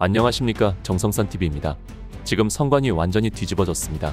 안녕하십니까, 정성산TV입니다. 지금 선관위 완전히 뒤집어졌습니다.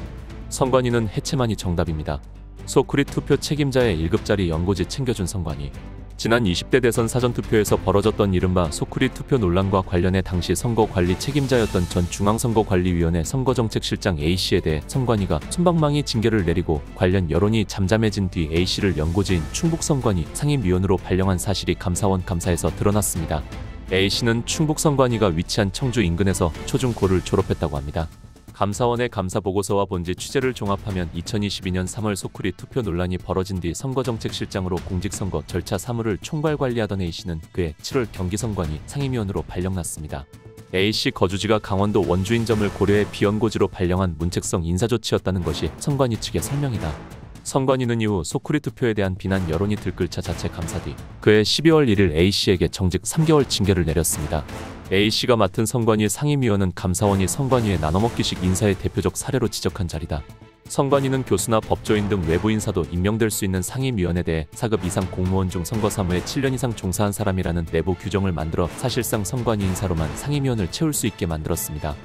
선관위는 해체만이 정답입니다. 소쿠리 투표 책임자의 1급짜리 연고지 챙겨준 선관위. 지난 20대 대선 사전투표에서 벌어졌던 이른바 소쿠리 투표 논란과 관련해 당시 선거관리 책임자였던 전 중앙선거관리위원회 선거정책실장 A씨에 대해 선관위가 솜방망이 징계를 내리고 관련 여론이 잠잠해진 뒤 A씨를 연고지인 충북선관위 상임위원으로 발령한 사실이 감사원 감사에서 드러났습니다. A씨는 충북선관위가 위치한 청주 인근에서 초중고를 졸업했다고 합니다. 감사원의 감사보고서와 본지 취재를 종합하면 2022년 3월 소쿠리 투표 논란이 벌어진 뒤 선거정책실장으로 공직선거 절차 사무를 총괄관리하던 A씨는 그해 7월 경기선관위 상임위원으로 발령났습니다. A씨 거주지가 강원도 원주인 점을 고려해 비연고지로 발령한 문책성 인사조치였다는 것이 선관위 측의 설명이다. 선관위는 이후 소쿠리 투표에 대한 비난 여론이 들끓자 자체 감사 뒤 그해 12월 1일 A씨에게 정직 3개월 징계를 내렸습니다. A씨가 맡은 선관위 상임위원은 감사원이 선관위의 나눠먹기식 인사의 대표적 사례로 지적한 자리다. 선관위는 교수나 법조인 등 외부 인사도 임명될 수 있는 상임위원에 대해 4급 이상 공무원 중 선거사무에 7년 이상 종사한 사람이라는 내부 규정을 만들어 사실상 선관위 인사로만 상임위원을 채울 수 있게 만들었습니다.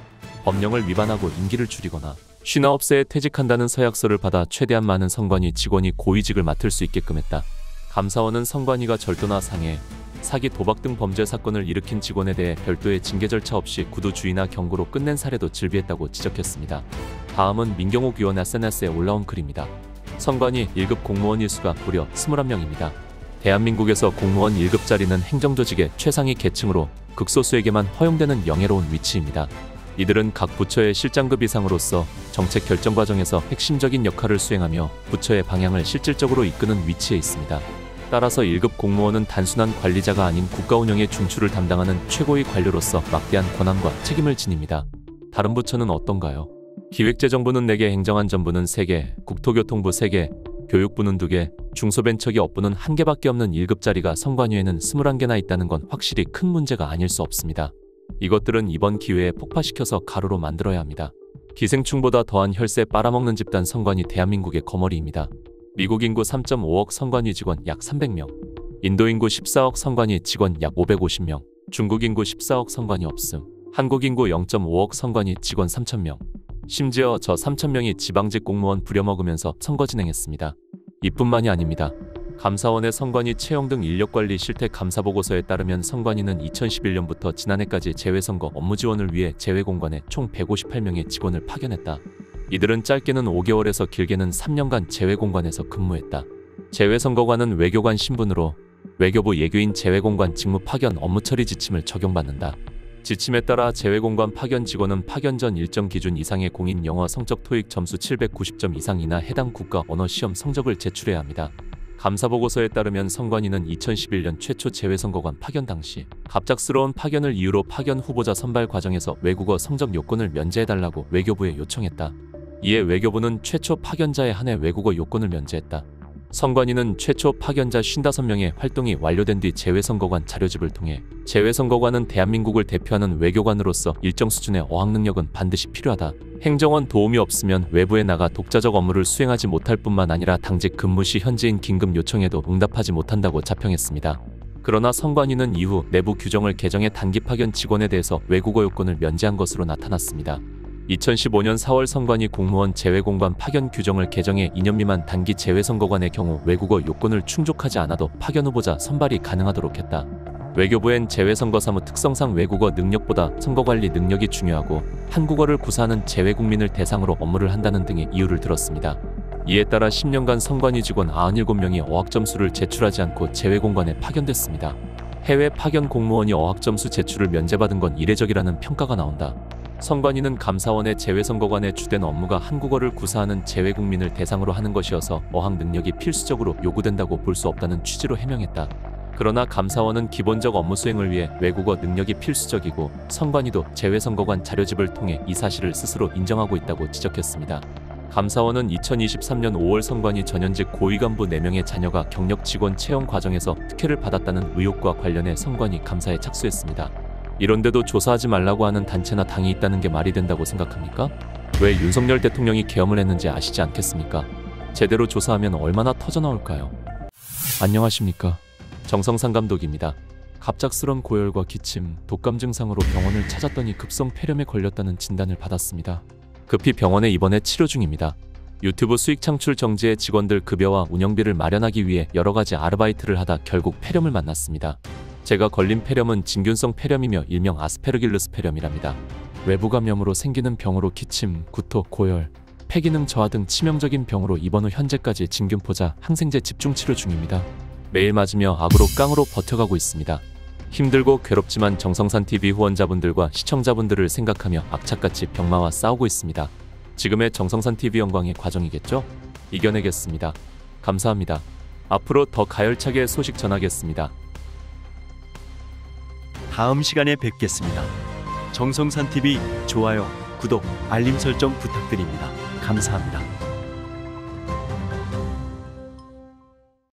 법령을 위반하고 임기를 줄이거나 59세에 퇴직한다는 서약서를 받아 최대한 많은 선관위 직원이 고위직을 맡을 수 있게끔 했다. 감사원은 선관위가 절도나 상해, 사기, 도박 등 범죄 사건을 일으킨 직원에 대해 별도의 징계 절차 없이 구두주의나 경고로 끝낸 사례도 즐비했다고 지적했습니다. 다음은 민경욱 의원 SNS에 올라온 글입니다. 선관위 1급 공무원 일수가 무려 21명입니다. 대한민국에서 공무원 1급짜리는 행정조직의 최상위 계층으로 극소수에게만 허용되는 영예로운 위치입니다. 이들은 각 부처의 실장급 이상으로서 정책 결정 과정에서 핵심적인 역할을 수행하며 부처의 방향을 실질적으로 이끄는 위치에 있습니다. 따라서 1급 공무원은 단순한 관리자가 아닌 국가 운영의 중추를 담당하는 최고위 관료로서 막대한 권한과 책임을 지닙니다. 다른 부처는 어떤가요? 기획재정부는 4개, 행정안전부는 3개, 국토교통부 3개, 교육부는 2개, 중소벤처기업부는 1개밖에 없는 1급짜리가 선관위에는 21개나 있다는 건 확실히 큰 문제가 아닐 수 없습니다. 이것들은 이번 기회에 폭파시켜서 가루로 만들어야 합니다. 기생충보다 더한 혈세 빨아먹는 집단 선관위 대한민국의 거머리입니다. 미국 인구 3.5억 선관위 직원 약 300명, 인도 인구 14억 선관위 직원 약 550명, 중국 인구 14억 선관위 없음, 한국 인구 0.5억 선관위 직원 3,000명, 심지어 저 3,000명이 지방직 공무원 부려먹으면서 선거 진행했습니다. 이뿐만이 아닙니다. 감사원의 선관위 채용 등 인력관리 실태 감사보고서에 따르면 선관위는 2011년부터 지난해까지 재외선거 업무 지원을 위해 재외공관에 총 158명의 직원을 파견했다. 이들은 짧게는 5개월에서 길게는 3년간 재외공관에서 근무했다. 재외선거관은 외교관 신분으로 외교부 예규인 재외공관 직무 파견 업무 처리 지침을 적용받는다. 지침에 따라 재외공관 파견 직원은 파견 전 일정 기준 이상의 공인 영어 성적 토익 점수 790점 이상이나 해당 국가 언어 시험 성적을 제출해야 합니다. 감사보고서에 따르면 선관위는 2011년 최초 재외선거관 파견 당시 갑작스러운 파견을 이유로 파견 후보자 선발 과정에서 외국어 성적 요건을 면제해달라고 외교부에 요청했다. 이에 외교부는 최초 파견자에 한해 외국어 요건을 면제했다. 선관위는 최초 파견자 55명의 활동이 완료된 뒤 재외선거관 자료집을 통해 재외선거관은 대한민국을 대표하는 외교관으로서 일정 수준의 어학 능력은 반드시 필요하다. 행정원 도움이 없으면 외부에 나가 독자적 업무를 수행하지 못할 뿐만 아니라 당직 근무 시 현지인 긴급 요청에도 응답하지 못한다고 자평했습니다. 그러나 선관위는 이후 내부 규정을 개정해 단기 파견 직원에 대해서 외국어 요건을 면제한 것으로 나타났습니다. 2015년 4월 선관위 공무원 재외공관 파견 규정을 개정해 2년 미만 단기 재외선거관의 경우 외국어 요건을 충족하지 않아도 파견 후보자 선발이 가능하도록 했다. 외교부엔 재외선거사무 특성상 외국어 능력보다 선거관리 능력이 중요하고 한국어를 구사하는 재외국민을 대상으로 업무를 한다는 등의 이유를 들었습니다. 이에 따라 10년간 선관위 직원 97명이 어학점수를 제출하지 않고 재외공관에 파견됐습니다. 해외 파견 공무원이 어학점수 제출을 면제받은 건 이례적이라는 평가가 나온다. 선관위는 감사원의 재외선거관의 주된 업무가 한국어를 구사하는 재외국민을 대상으로 하는 것이어서 어학 능력이 필수적으로 요구된다고 볼 수 없다는 취지로 해명했다. 그러나 감사원은 기본적 업무 수행을 위해 외국어 능력이 필수적이고 선관위도 재외선거관 자료집을 통해 이 사실을 스스로 인정하고 있다고 지적했습니다. 감사원은 2023년 5월 선관위 전현직 고위간부 4명의 자녀가 경력 직원 채용 과정에서 특혜를 받았다는 의혹과 관련해 선관위 감사에 착수했습니다. 이런데도 조사하지 말라고 하는 단체나 당이 있다는 게 말이 된다고 생각합니까? 왜 윤석열 대통령이 계엄을 했는지 아시지 않겠습니까? 제대로 조사하면 얼마나 터져나올까요? 안녕하십니까? 정성상 감독입니다. 갑작스런 고열과 기침, 독감 증상으로 병원을 찾았더니 급성 폐렴에 걸렸다는 진단을 받았습니다. 급히 병원에 입원해 치료 중입니다. 유튜브 수익 창출 정지에 직원들 급여와 운영비를 마련하기 위해 여러 가지 아르바이트를 하다 결국 폐렴을 만났습니다. 제가 걸린 폐렴은 진균성 폐렴이며 일명 아스페르길루스 폐렴이랍니다. 외부 감염으로 생기는 병으로 기침, 구토, 고열, 폐기능 저하 등 치명적인 병으로 입원 후 현재까지 진균포자, 항생제 집중 치료 중입니다. 매일 맞으며 악으로 깡으로 버텨가고 있습니다. 힘들고 괴롭지만 정성산TV 후원자분들과 시청자분들을 생각하며 악착같이 병마와 싸우고 있습니다. 지금의 정성산TV 영광의 과정이겠죠? 이겨내겠습니다. 감사합니다. 앞으로 더 가열차게 소식 전하겠습니다. 다음 시간에 뵙겠습니다. 정성산TV 좋아요, 구독, 알림 설정 부탁드립니다. 감사합니다.